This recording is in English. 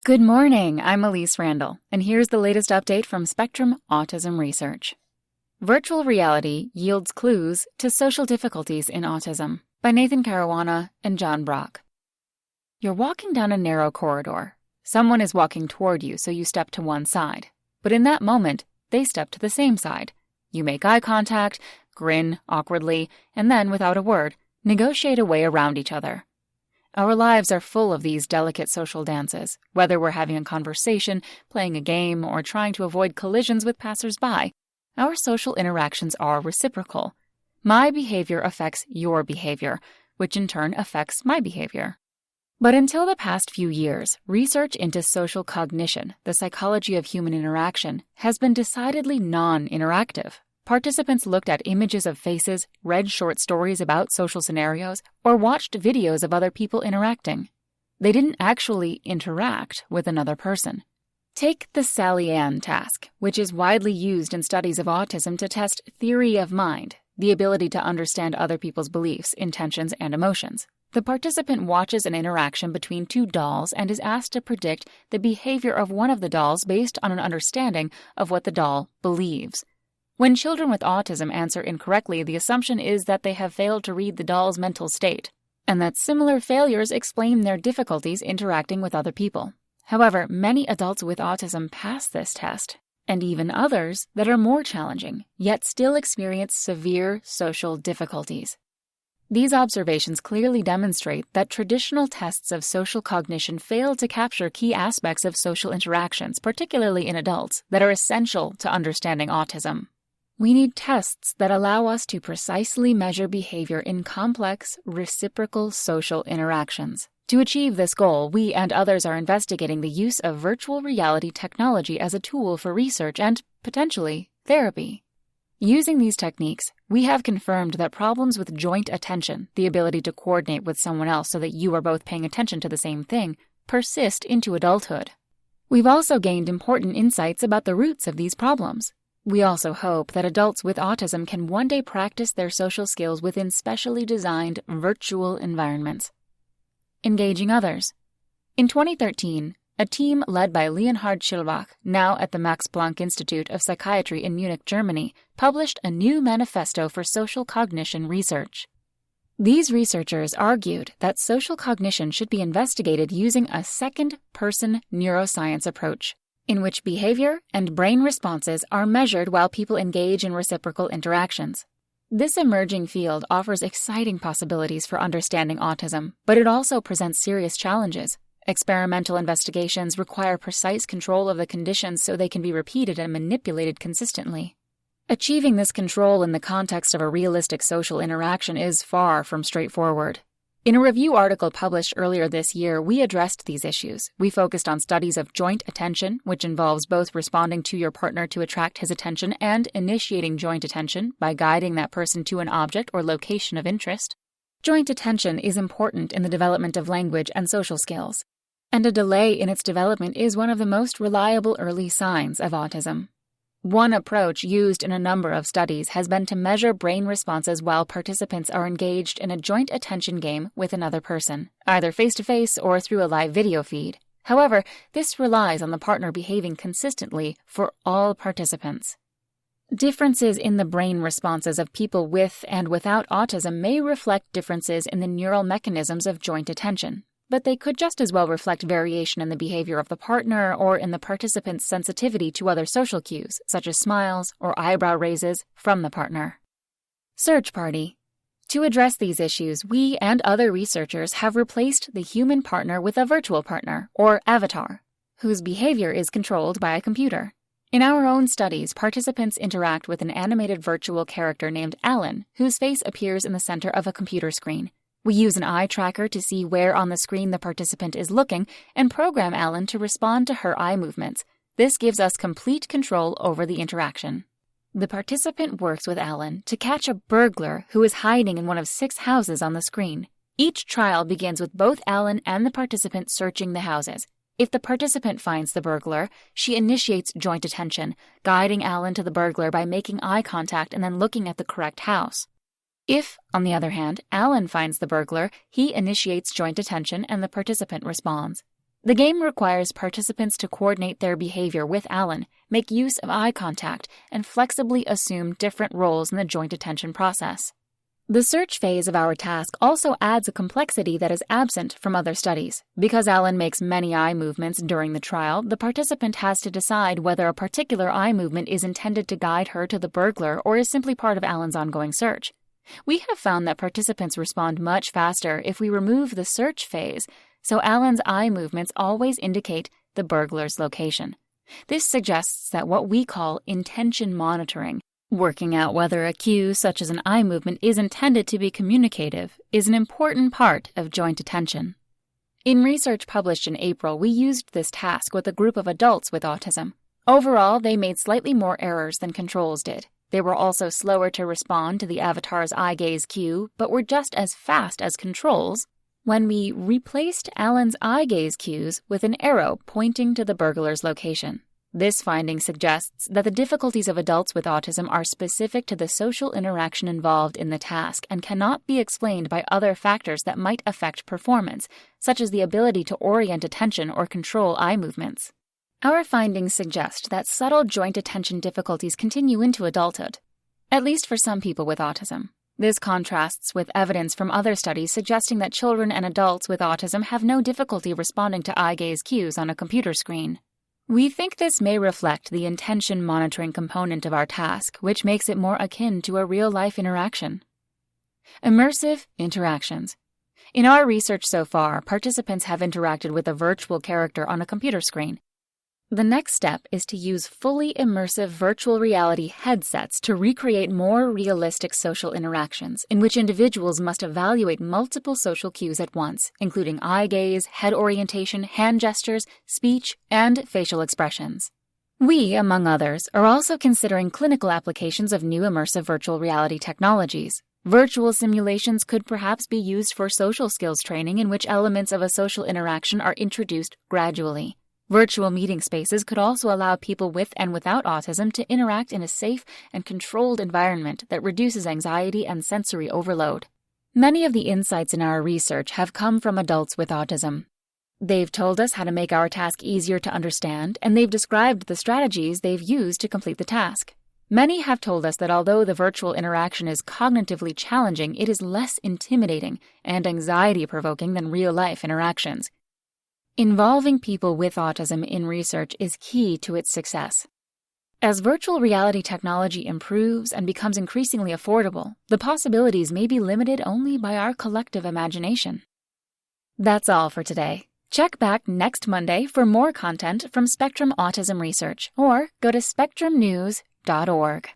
Good morning, I'm Elise Randall, and here's the latest update from Spectrum Autism Research. Virtual reality yields clues to social difficulties in autism by Nathan Caruana and John Brock. You're walking down a narrow corridor. Someone is walking toward you, so you step to one side. But in that moment, they step to the same side. You make eye contact, grin awkwardly, and then, without a word, negotiate a way around each other. Our lives are full of these delicate social dances, whether we're having a conversation, playing a game, or trying to avoid collisions with passers-by. Our social interactions are reciprocal. My behavior affects your behavior, which in turn affects my behavior. But until the past few years, research into social cognition, the psychology of human interaction, has been decidedly non-interactive. Participants looked at images of faces, read short stories about social scenarios, or watched videos of other people interacting. They didn't actually interact with another person. Take the Sally Ann task, which is widely used in studies of autism to test theory of mind, the ability to understand other people's beliefs, intentions, and emotions. The participant watches an interaction between two dolls and is asked to predict the behavior of one of the dolls based on an understanding of what the doll believes. When children with autism answer incorrectly, the assumption is that they have failed to read the doll's mental state, and that similar failures explain their difficulties interacting with other people. However, many adults with autism pass this test, and even others that are more challenging, yet still experience severe social difficulties. These observations clearly demonstrate that traditional tests of social cognition fail to capture key aspects of social interactions, particularly in adults, that are essential to understanding autism. We need tests that allow us to precisely measure behavior in complex, reciprocal social interactions. To achieve this goal, we and others are investigating the use of virtual reality technology as a tool for research and, potentially, therapy. Using these techniques, we have confirmed that problems with joint attention, the ability to coordinate with someone else so that you are both paying attention to the same thing, persist into adulthood. We've also gained important insights about the roots of these problems. We also hope that adults with autism can one day practice their social skills within specially designed virtual environments. Engaging others. In 2013, a team led by Leonhard Schillbach, now at the Max Planck Institute of Psychiatry in Munich, Germany, published a new manifesto for social cognition research. These researchers argued that social cognition should be investigated using a second-person neuroscience approach, in which behavior and brain responses are measured while people engage in reciprocal interactions. This emerging field offers exciting possibilities for understanding autism, but it also presents serious challenges. Experimental investigations require precise control of the conditions so they can be repeated and manipulated consistently. Achieving this control in the context of a realistic social interaction is far from straightforward. In a review article published earlier this year, we addressed these issues. We focused on studies of joint attention, which involves both responding to your partner to attract his attention and initiating joint attention by guiding that person to an object or location of interest. Joint attention is important in the development of language and social skills, and a delay in its development is one of the most reliable early signs of autism. One approach used in a number of studies has been to measure brain responses while participants are engaged in a joint attention game with another person, either face-to-face or through a live video feed. However, this relies on the partner behaving consistently for all participants. Differences in the brain responses of people with and without autism may reflect differences in the neural mechanisms of joint attention, but they could just as well reflect variation in the behavior of the partner or in the participant's sensitivity to other social cues, such as smiles or eyebrow raises, from the partner. Search party. To address these issues, we and other researchers have replaced the human partner with a virtual partner, or avatar, whose behavior is controlled by a computer. In our own studies, participants interact with an animated virtual character named Alan, whose face appears in the center of a computer screen. We use an eye tracker to see where on the screen the participant is looking and program Alan to respond to her eye movements. This gives us complete control over the interaction. The participant works with Alan to catch a burglar who is hiding in one of 6 houses on the screen. Each trial begins with both Alan and the participant searching the houses. If the participant finds the burglar, she initiates joint attention, guiding Alan to the burglar by making eye contact and then looking at the correct house. If, on the other hand, Alan finds the burglar, he initiates joint attention and the participant responds. The game requires participants to coordinate their behavior with Alan, make use of eye contact, and flexibly assume different roles in the joint attention process. The search phase of our task also adds a complexity that is absent from other studies. Because Alan makes many eye movements during the trial, the participant has to decide whether a particular eye movement is intended to guide her to the burglar or is simply part of Alan's ongoing search. We have found that participants respond much faster if we remove the search phase, so Alan's eye movements always indicate the burglar's location. This suggests that what we call intention monitoring, working out whether a cue such as an eye movement is intended to be communicative, is an important part of joint attention. In research published in April, we used this task with a group of adults with autism. Overall, they made slightly more errors than controls did. They were also slower to respond to the avatar's eye gaze cue, but were just as fast as controls when we replaced Alan's eye gaze cues with an arrow pointing to the burglar's location. This finding suggests that the difficulties of adults with autism are specific to the social interaction involved in the task and cannot be explained by other factors that might affect performance, such as the ability to orient attention or control eye movements. Our findings suggest that subtle joint attention difficulties continue into adulthood, at least for some people with autism. This contrasts with evidence from other studies suggesting that children and adults with autism have no difficulty responding to eye gaze cues on a computer screen. We think this may reflect the intention monitoring component of our task, which makes it more akin to a real-life interaction. Immersive interactions. In our research so far, participants have interacted with a virtual character on a computer screen. The next step is to use fully immersive virtual reality headsets to recreate more realistic social interactions, in which individuals must evaluate multiple social cues at once, including eye gaze, head orientation, hand gestures, speech, and facial expressions. We, among others, are also considering clinical applications of new immersive virtual reality technologies. Virtual simulations could perhaps be used for social skills training in which elements of a social interaction are introduced gradually. Virtual meeting spaces could also allow people with and without autism to interact in a safe and controlled environment that reduces anxiety and sensory overload. Many of the insights in our research have come from adults with autism. They've told us how to make our task easier to understand, and they've described the strategies they've used to complete the task. Many have told us that although the virtual interaction is cognitively challenging, it is less intimidating and anxiety-provoking than real-life interactions. Involving people with autism in research is key to its success. As virtual reality technology improves and becomes increasingly affordable, the possibilities may be limited only by our collective imagination. That's all for today. Check back next Monday for more content from Spectrum Autism Research, or go to spectrumnews.org.